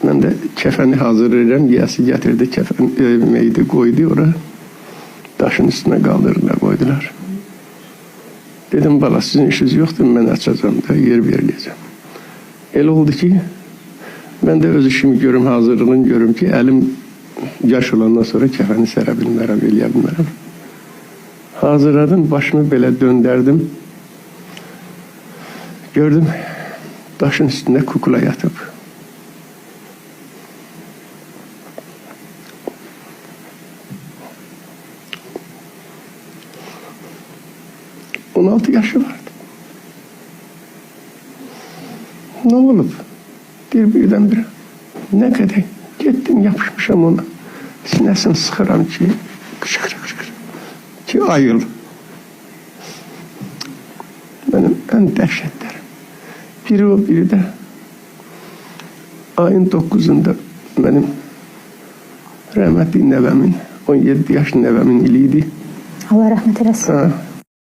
Mən də kəfəni hazırlayıram, yiyəsi gətirdi, kəfən meydi qoydu ora. Daşın üstünə qaldırdılar, qoydular. Dedim, bala, sizin işiniz yoxdur, mən açacağım da, yer veriləcəm. Elə oldu ki, mən də öz işimi görüm, hazırlığını görüm ki, əlim yaş olandan sonra kəfəni sərə bilmərəm, eləyə bilmərəm. Hazırladım, başımı belə döndərdim. Gördüm, daşın üstündə kukla yatıb. ...16 yaşı vardı. Ne olub? Birdən-birə. Nə qədər? Getdim, yapışmışam ona. Sinəsini sıxıram ki, qışqır. Ki, ayıl. Mənim ən dəhşətlərim. Biri o, biri də ayın 9'unda mənim rəhmətli nəvəmin, 17 yaşlı nəvəmin ili idi. Allah rəhmət eləsin.